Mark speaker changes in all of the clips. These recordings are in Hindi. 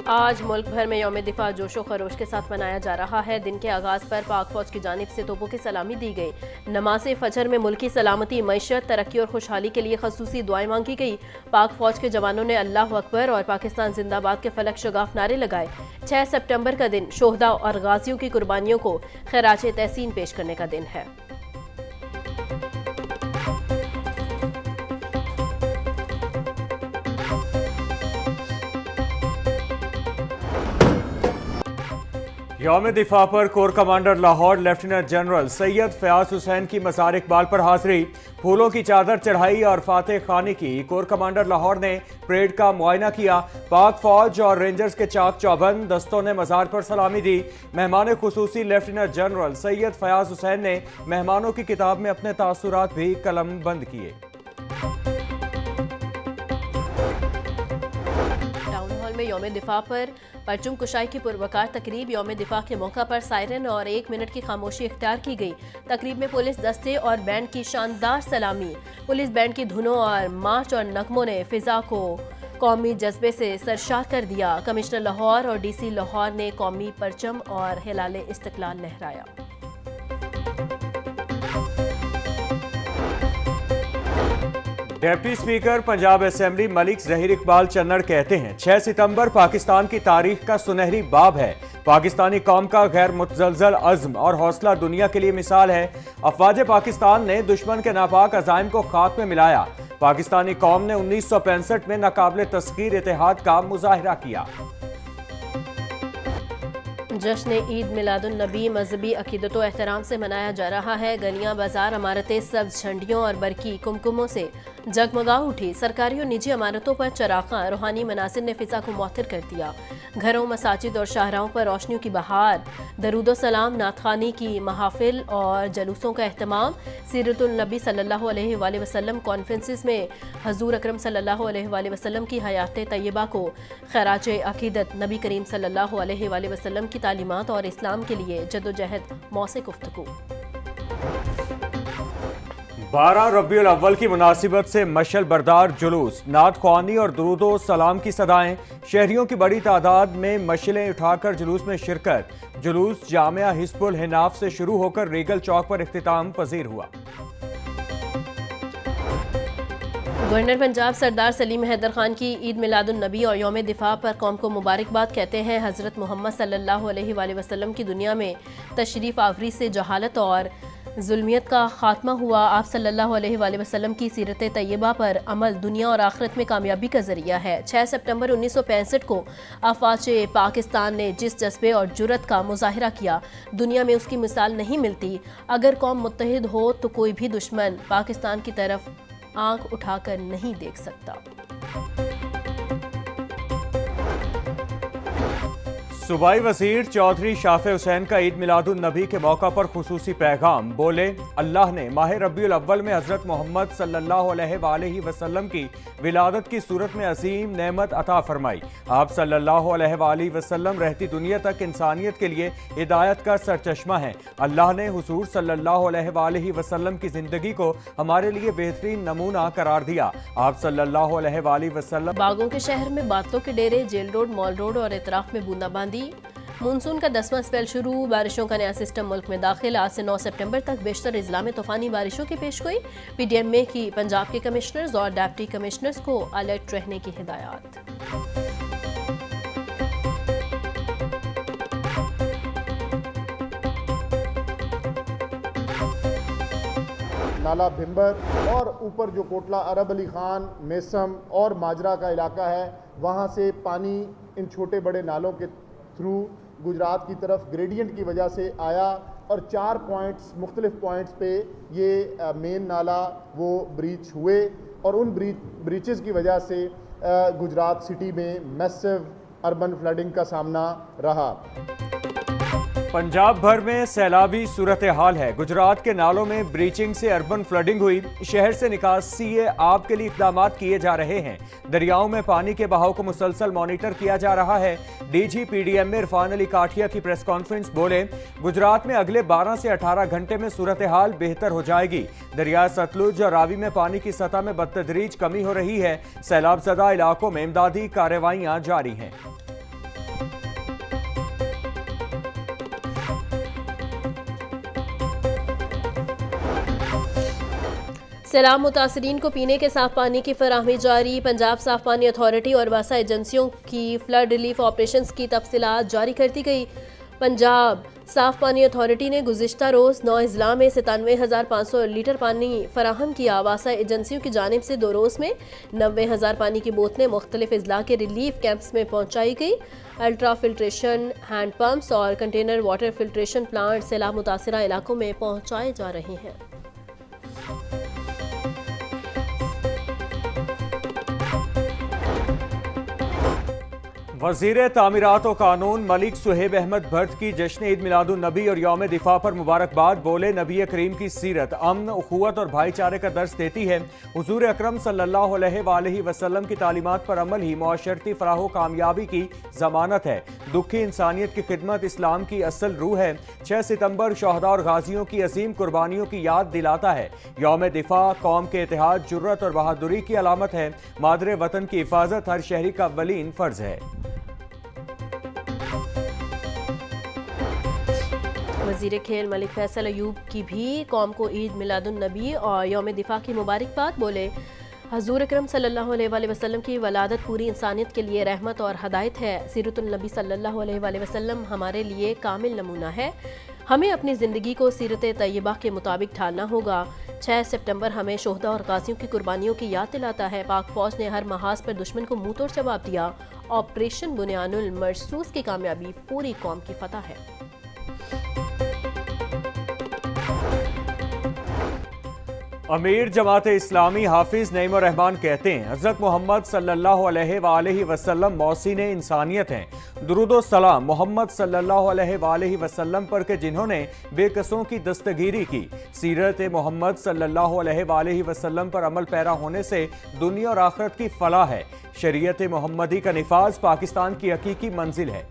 Speaker 1: आज मुल्क भर में यौम दिफा जोशो खरोश के साथ मनाया जा रहा है। दिन के आगाज पर पाक फौज की जानिब से तोपों की सलामी दी गई। नमाज फजर में मुल्क की सलामती, मईशत, तरक्की और खुशहाली के लिए खसूसी दुआएं मांगी गई। पाक फौज के जवानों ने अल्लाह अकबर और पाकिस्तान जिंदाबाद के फलक शगाफ नारे लगाए। 6 सितंबर का दिन शोहदा और गाजियों की कुर्बानियों को खैराज तहसीन पेश करने का दिन है।
Speaker 2: यौम दिफा पर corps commander Lahore lieutenant general Syed Fayyaz Hussain की मज़ार इकबाल पर हाजिरी, फूलों की चादर चढ़ाई और फातह खानी की। कोर कमांडर लाहौर ने परेड का मुआयना किया। पाक फौज और रेंजर्स के चाक चौबंद दस्तों ने मज़ार पर सलामी दी। मेहमान खुसूसी लेफ्टिनेंट जनरल सैयद फयाज हुसैन ने मेहमानों की किताब में अपने तासुरात भी कलम बंद किए।
Speaker 1: में यौम दिफा पर परचम कुशाई की पुरवकार तकरीब। यौम दिफा के मौका पर सायरन और 1 मिनट की खामोशी इख्तियार की गई। तकरीब में पुलिस दस्ते और बैंड की शानदार सलामी। पुलिस बैंड की धुनों और मार्च और नगमों ने फिजा को कौमी जज्बे से सरशार कर दिया। कमिश्नर लाहौर और DC लाहौर ने कौमी परचम और हिलाल इस्तिकलाल लहराया।
Speaker 2: Deputy speaker Punjab assembly Malik Zaheer Iqbal Channar कहते हैं 6 सितंबर पाकिस्तान की तारीख का सुनहरी बाब है। पाकिस्तानी कौम का गैर मुतजलजल अज़्म और हौसला दुनिया के लिए मिसाल है। अफवाज पाकिस्तान ने दुश्मन के नापाक अज़ाइम को खाक में मिलाया। पाकिस्तानी कौम ने 1965 में नाकाबिले तस्खीर इत्तेहाद का मुजाहिरा किया।
Speaker 1: जश्न ईद मिलादुन्नबी मजहबी अकीदत व एहतराम से मनाया जा रहा है। गलियां, बाजार, इमारतें सब्ज झंडियों और बरकी कुमकुमों से जगमगा उठी। सरकारी और निजी इमारतों पर चराग़ां, रूहानी मनासिर ने फिजा को मुअत्तर कर दिया। घरों, मसाजिद और शाहराहों पर रोशनियों की बहार। दरूद सलाम, नातखानी की महाफिल और जलूसों का एहतमाम। सीरतुल नबी सल्लल्लाहु अलैहि वसल्लम कॉन्फ्रेंसिस में हजूर अकरम सल्लल्लाहु अलैहि वसल्लम की हयात तय्यबा को खैराज अकीदत। नबी करीम सल्लल्लाहु अलैहि वसल्लम की तालीमात और इस्लाम के लिए जद्दोजहद मौसे गुफ्तगू।
Speaker 2: 12 रबीउल अव्वल की मुनासिबत से मशल बरदार जुलूस, नात ख्वानी और दुरूदो सलाम की सदाएं। शहरियों की बड़ी तादाद में मशलें उठाकर जुलूस में शिरकत। जुलूस जामिया हिस्बुल हिनाफ से शुरू होकर रीगल चौक पर इख्तिताम पजीर हुआ।
Speaker 1: गवर्नर पंजाब सरदार सलीम हैदर खान की ईद मिलादुन्नबी और यौम दिफा पर कौम को मुबारकबाद कहते हैं। हज़रत मोहम्मद सल्लल्लाहु अलैहि वसल्लम की दुनिया में तशरीफ़ आवरी से जहालत और जुल्मियत का खात्मा हुआ। आप सल्लल्लाहु अलैहि वसल्लम की सीरत तय्यबा पर अमल दुनिया और आखिरत में कामयाबी का जरिया है। 6 सितंबर 1965 को अफवाज पाकिस्तान ने जिस जज्बे और जुर्रत का मुजाहिरा किया, दुनिया में उसकी मिसाल नहीं मिलती। अगर कौम मुत्तहिद हो तो कोई भी दुश्मन पाकिस्तान की तरफ आंख उठाकर नहीं देख सकता।
Speaker 2: सूबाई वज़ीर चौधरी शाफे हुसैन का ईद मिलादुन्नबी के मौका पर खुसूसी पैगाम। बोले, अल्लाह ने माह रबीउल अव्वल में हज़रत मोहम्मद सल्लल्लाहु अलैहि वसल्लम की विलादत की सूरत में अजीम नेमत अता फरमाई। आप सल्लल्लाहु अलैहि वसल्लम रहती दुनिया तक इंसानियत के लिए हिदायत का सरचश्मा है। अल्लाह ने हुजूर सल्लल्लाहु अलैहि वसल्लम की ज़िंदगी को हमारे लिए बेहतरीन नमूना करार दिया। आप सल्लल्लाहु अलैहि वसल्लम।
Speaker 1: बागों के शहर में बादलों के डेरे, जेल रोड, मॉल रोड और इतराफ में बूंदाबांदी। मानसून का 10वां स्पेल शुरू, बारिशों का नया सिस्टम मुल्क में दाखिल। आज से 9 सितंबर तक बेशतर अजला में तूफानी बारिशों की पेशगोई। PDM में की पंजाब के कमिश्नर्स और डिप्टी कमिश्नर्स को अलर्ट रहने की हिदायत।
Speaker 3: नाला भिम्बर और ऊपर जो कोटला अरब अली खान, मेसम और माजरा का इलाका है, वहाँ से पानी इन छोटे बड़े नालों के थ्रू गुजरात की तरफ ग्रेडियंट की वजह से आया और 4 पॉइंट्स मुख्तलिफ पॉइंट्स पे ये मेन नाला वो ब्रीच हुए और उन ब्रीचेस की वजह से गुजरात सिटी में मैसिव अर्बन फ्लडिंग का सामना रहा।
Speaker 2: पंजाब भर में सैलाबी सूरत हाल है। गुजरात के नालों में ब्रीचिंग से अर्बन फ्लडिंग हुई। शहर से निकासी आब के लिए इकदाम किए जा रहे हैं। दरियाओं में पानी के बहाव को मुसलसल मॉनिटर किया जा रहा है। DG PDM में इरफान अली काठिया की प्रेस कॉन्फ्रेंस। बोले, गुजरात में अगले 12 से 18 घंटे में सूरत हाल बेहतर हो जाएगी। दरिया सतलुज और रावी में पानी की सतह में बतदरीज कमी हो रही है। सैलाब ज़दा इलाकों में इमदादी कार्रवाइयां जारी हैं।
Speaker 1: सैलाब मुतासरीन को पीने के साफ पानी की फराहमी जारी। पंजाब साफ पानी अथॉरिटी और वासा एजेंसियों की फ्लड रिलीफ ऑपरेशंस की तफसीलात जारी कर दी गई। पंजाब साफ पानी अथॉरिटी ने गुज़िश्ता रोज़ 9 अजला में 97,500 लीटर पानी फराहम किया। वासा एजेंसियों की जानिब से 2 रोज़ में 90,000 पानी की बोतलें मुख्तलिफ अजला के रिलीफ कैंप्स में पहुँचाई गई। अल्ट्रा फिल्ट्रेशन हैंड पम्प्स और कंटेनर वाटर फिल्ट्रेशन प्लांट सैलाब मुतासरा इलाकों में पहुँचाए जा रहे हैं।
Speaker 2: वज़ीर तामीरात व कानून मलिक सुहेब अहमद भट्ट की जश्न ईद मिलादुन नबी और यौम दिफा पर मुबारकबाद। बोले, नबी करीम की सीरत अमन, उखुवत और भाईचारे का दर्स देती है। हुजूर अकरम सल्लल्लाहु अलैहि वसल्लम की तालीमात पर अमल ही मुआशरती फलाह कामयाबी की जमानत है। दुखी इंसानियत की खिदमत इस्लाम की असल रूह है। 6 सितंबर शहदा और गाजियों की अजीम कुर्बानियों की याद दिलाता है। यौम दिफा कौम के इतिहाद, जुर्रत और बहादुरी की अलामत है। मादरे वतन की हिफाजत हर शहरी का अव्वलीन फर्ज है।
Speaker 1: वज़ीर खेल मलिक फैसल अयूब की भी कौम को ईद मिलादुन नबी और यौम दिफा की मुबारकबाद। बोले, हजूर अकरम सल्लल्लाहु अलैहि वसल्लम की वलादत पूरी इंसानियत के लिए रहमत और हदायत है। सीरतुन नबी सल्लल्लाहु अलैहि वसल्लम हमारे लिए कामिल नमूना है। हमें अपनी ज़िंदगी को सीरत तैयबा के मुताबिक ढालना होगा। 6 सितंबर हमें शोहदा और गाजियों की कुर्बानियों की याद दिलाता है। पाक फौज ने हर महाज पर दुश्मन को मुंह तोड़ जवाब दिया। ऑपरेशन बुनियानुल मरसूस की कामयाबी पूरी कौम की फतह है।
Speaker 2: अमीर जमात इस्लामी हाफिज नईमुर रहमान कहते हैं, हज़रत मोहम्मद सल्लल्लाहु अलैहि वसल्लम मौसीन इंसानियत हैं। दुरूदो सलाम मोहम्मद सल्लल्लाहु अलैहि वसल्लम पर के जिन्होंने बेकसों की दस्तगीरी की। सीरत मोहम्मद सल्लल्लाहु अलैहि वसल्लम पर अमल पैरा होने से दुनिया और आखिरत की फलाह है। शरीयत मोहम्मदी का निफाज पाकिस्तान की हकीकी मंजिल है।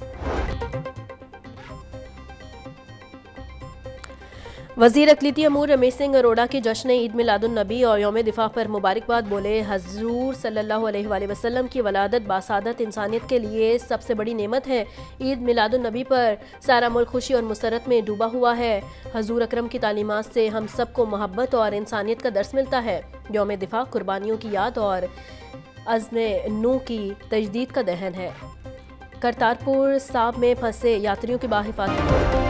Speaker 1: वज़ीर अक़लीती अमूर रमेश सिंह अरोड़ा की जश्न ईद मिलादुन नबी और यौम दिफा पर मुबारकबाद। बोले, हजूर सल्लल्लाहु अलैहि वसल्लम की वलादत बासादत इंसानियत के लिए सबसे बड़ी नेमत है। ईद मिलादुन नबी पर सारा मुल्क खुशी और मुसरत में डूबा हुआ है। हजूर अकरम की तालीमात से हम सबको मोहब्बत और इंसानियत का दर्स मिलता है। यौम दिफा कुर्बानियों की याद और अज़्म नू की तजदीद का दहन है। करतारपुर साहब में फंसे यात्रियों की बाहिफाजत